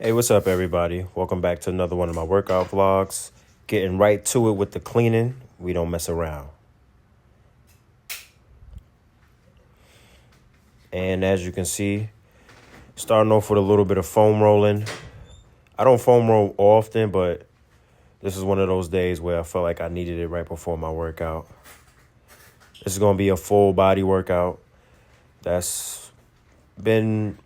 Hey, what's up, everybody? Welcome back to another one of my workout vlogs. Getting right to it with the cleaning. We don't mess around. And as you can see, starting off with a little bit of foam rolling. I don't foam roll often, but this is one of those days where I felt like I needed it right before my workout. This is going to be a full body workout. That's been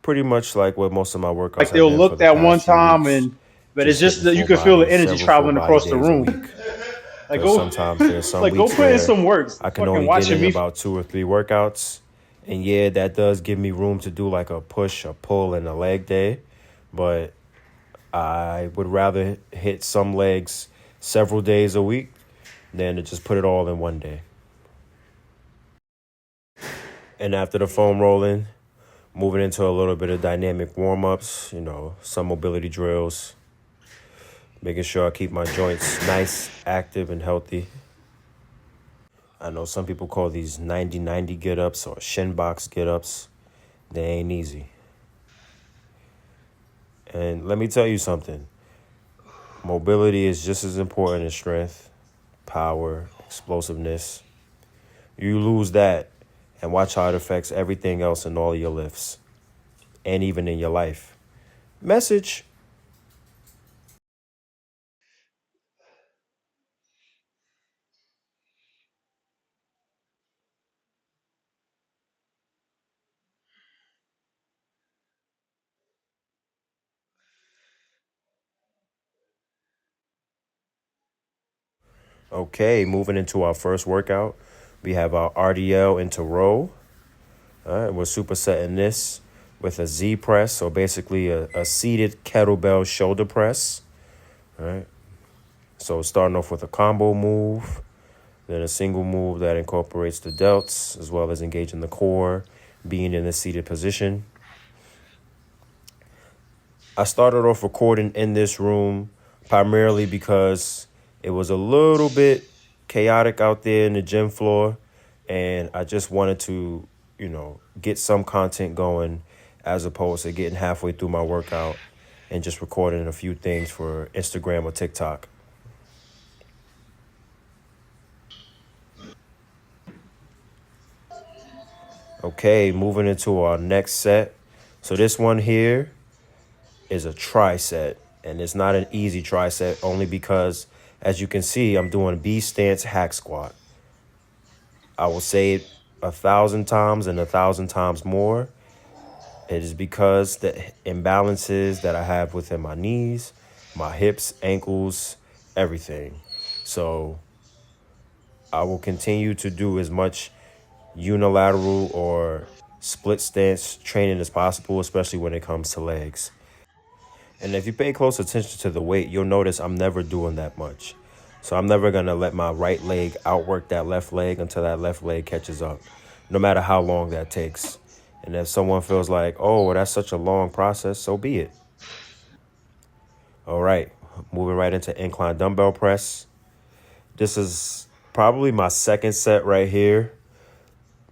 pretty much like what most of my workouts Like have they'll been for look the that one past few time, weeks. but it's just Hitting that you full can feel the body, energy several full traveling body across the days a room. week. Like Because go, sometimes there's some like go weeks put in where some works. I can Fucking only get watching in me. about 2 or 3 workouts. And yeah, that does give me room to do like a push, a pull, and a leg day. But I would rather hit some legs several days a week than to just put it all in one day. And after the foam rolling, moving into a little bit of dynamic warm-ups, some mobility drills, making sure I keep my joints nice, active, and healthy. I know some people call these 90-90 get-ups or shin box get-ups. They ain't easy. And let me tell you something. Mobility is just as important as strength, power, explosiveness. You lose that, and watch how it affects everything else in all your lifts, and even in your life. Message. Okay, moving into our first workout. We have our RDL into row. All right, we're supersetting this with a Z press, so basically a seated kettlebell shoulder press. All right. So starting off with a combo move, then a single move that incorporates the delts as well as engaging the core, being in a seated position. I started off recording in this room primarily because it was a little bit chaotic out there in the gym floor, and I just wanted to, get some content going as opposed to getting halfway through my workout and just recording a few things for Instagram or TikTok. Okay, moving into our next set. So this one here is a tricep, and it's not an easy tricep only because, as you can see, I'm doing B stance hack squat. I will say it 1,000 times and 1,000 times more. It is because the imbalances that I have within my knees, my hips, ankles, everything. So I will continue to do as much unilateral or split stance training as possible, especially when it comes to legs. And if you pay close attention to the weight, you'll notice I'm never doing that much. So I'm never going to let my right leg outwork that left leg until that left leg catches up, no matter how long that takes. And if someone feels like, oh, well, that's such a long process, so be it. All right, moving right into incline dumbbell press. This is probably my second set right here.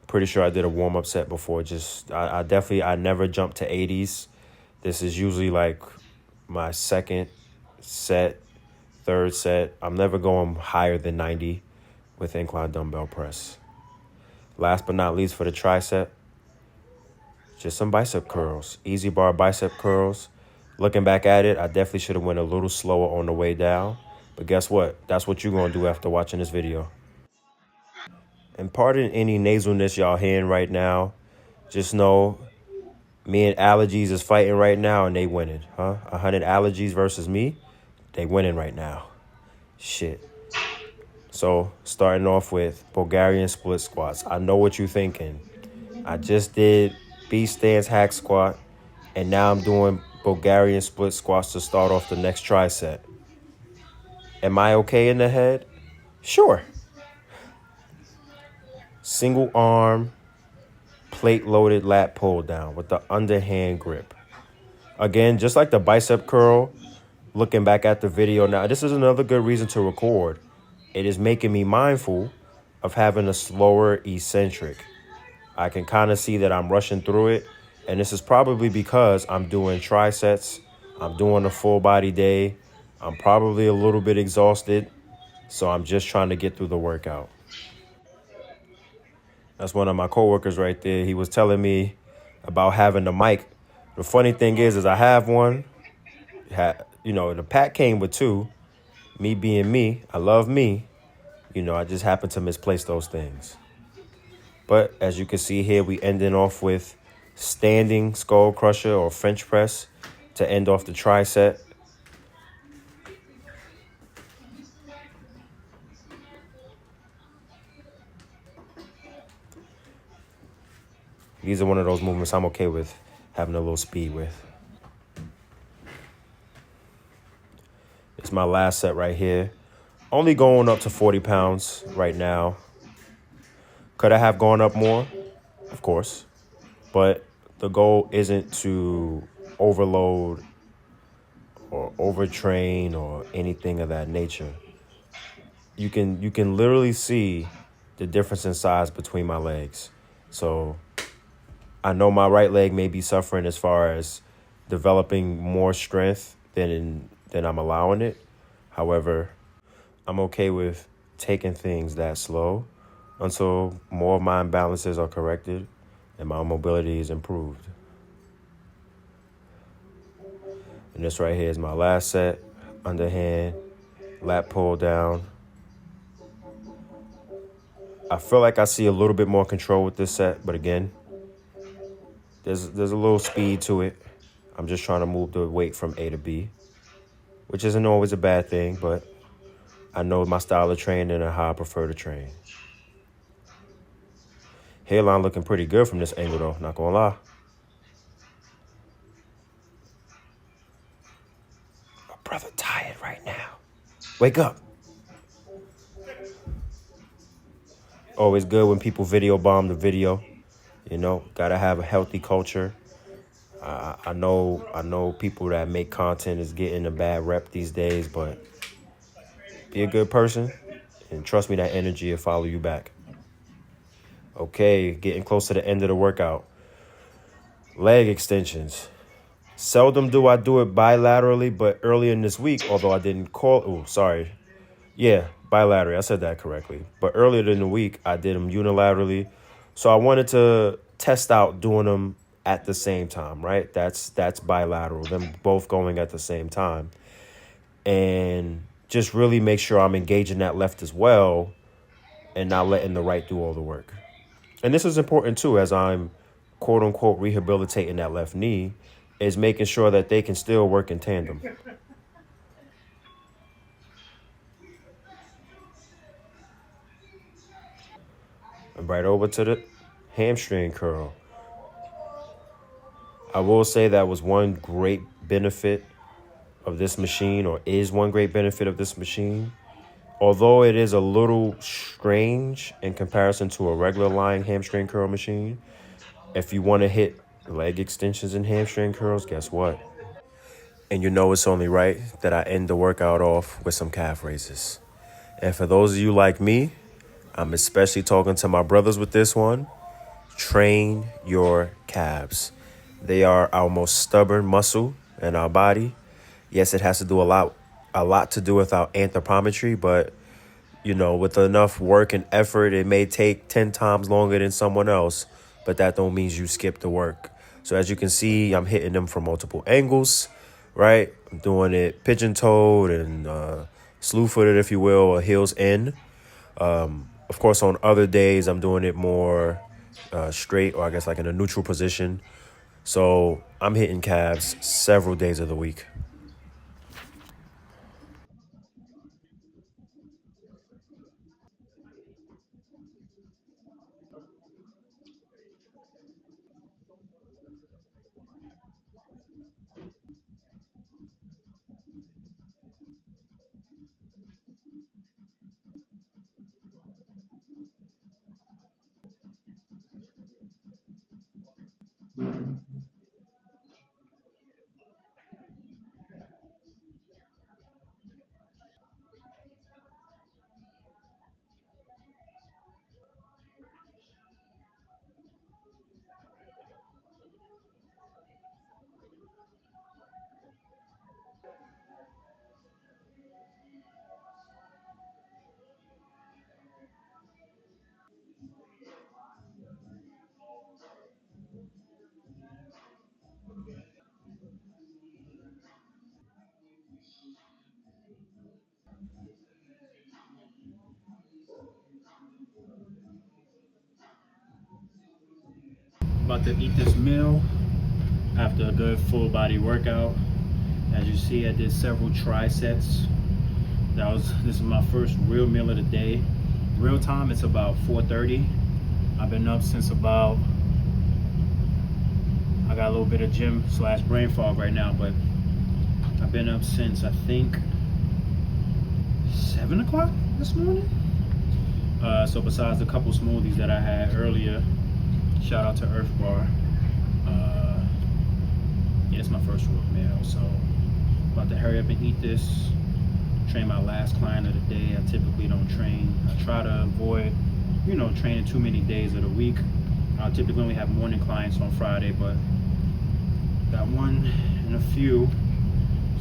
Pretty sure I did a warm-up set before. I never jumped to 80s. This is usually like my second set, third set. I'm never going higher than 90 with incline dumbbell press. Last but not least for the tricep, just some bicep curls. Easy bar bicep curls. Looking back at it, I definitely should have went a little slower on the way down. But guess what? That's what you're going to do after watching this video. And pardon any nasalness y'all hearing right now. Just know me and allergies is fighting right now and they winning. 100 allergies versus me, they winning right now. Shit. So starting off with Bulgarian split squats. I know what you're thinking. I just did B stance hack squat, and now I'm doing Bulgarian split squats to start off the next tricep. Am I okay in the head? Sure. Single arm, plate loaded lat pull down with the underhand grip. Again, just like the bicep curl, looking back at the video now, this is another good reason to record. It is making me mindful of having a slower eccentric. I can kind of see that I'm rushing through it, and this is probably because I'm doing trisets I'm doing a full body day. I'm probably a little bit exhausted, so I'm just trying to get through the workout. That's one of my coworkers right there. He was telling me about having the mic. The funny thing is I have one. The pack came with two. Me being me, I love me. I just happen to misplace those things. But as you can see here, we ending off with standing skull crusher or French press to end off the tricep. These are one of those movements I'm okay with having a little speed with. It's my last set right here. Only going up to 40 pounds right now. Could I have gone up more? Of course. But the goal isn't to overload or overtrain or anything of that nature. You can literally see the difference in size between my legs. So I know my right leg may be suffering as far as developing more strength than I'm allowing it. However, I'm okay with taking things that slow until more of my imbalances are corrected and my mobility is improved. And this right here is my last set, underhand, lat pull down. I feel like I see a little bit more control with this set, but again, there's a little speed to it. I'm just trying to move the weight from A to B, which isn't always a bad thing, but I know my style of training and how I prefer to train. Hairline looking pretty good from this angle though, not gonna lie. My brother tired right now. Wake up. Always good when people video bomb the video. Gotta have a healthy culture. I know people that make content is getting a bad rep these days, but be a good person and trust me, that energy will follow you back. Okay, getting close to the end of the workout. Leg extensions. Seldom do I do it bilaterally, but earlier in this week, although I didn't call, yeah, bilaterally, I said that correctly. But earlier in the week, I did them unilaterally. So I wanted to test out doing them at the same time, right? That's bilateral, them both going at the same time. And just really make sure I'm engaging that left as well and not letting the right do all the work. And this is important too, as I'm quote unquote rehabilitating that left knee, is making sure that they can still work in tandem. And right over to the hamstring curl. I will say that was one great benefit of this machine, or is one great benefit of this machine. Although it is a little strange in comparison to a regular lying hamstring curl machine, if you want to hit leg extensions and hamstring curls, guess what? And it's only right that I end the workout off with some calf raises. And for those of you like me, I'm especially talking to my brothers with this one. Train your calves. They are our most stubborn muscle in our body. Yes, it has to do a lot to do with our anthropometry, but with enough work and effort, it may take 10 times longer than someone else, but that don't mean you skip the work. So as you can see, I'm hitting them from multiple angles, right? I'm doing it pigeon-toed and slew-footed, if you will, or heels in. Of course, on other days, I'm doing it more straight, or I guess like in a neutral position. So I'm hitting calves several days of the week. about to eat this meal after a good full body workout. As you see, I did several trisets. This is my first real meal of the day. Real time, it's about 4:30. I've been up since about, I got a little bit of gym / brain fog right now, but I've been up since I think 7 o'clock this morning. So besides the couple smoothies that I had earlier, shout out to Earth Bar. Yeah, it's my first real meal, so about to hurry up and eat this. Train my last client of the day. I typically don't train. I try to avoid, training too many days of the week. I typically only have morning clients on Friday, but got one in a few.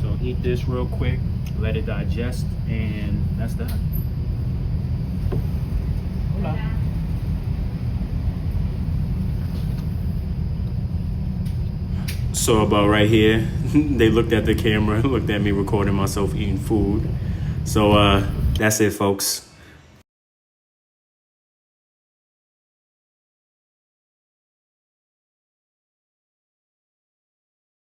So eat this real quick, let it digest, and that's that. Hola. So about right here, they looked at the camera, looked at me recording myself eating food. So that's it, folks.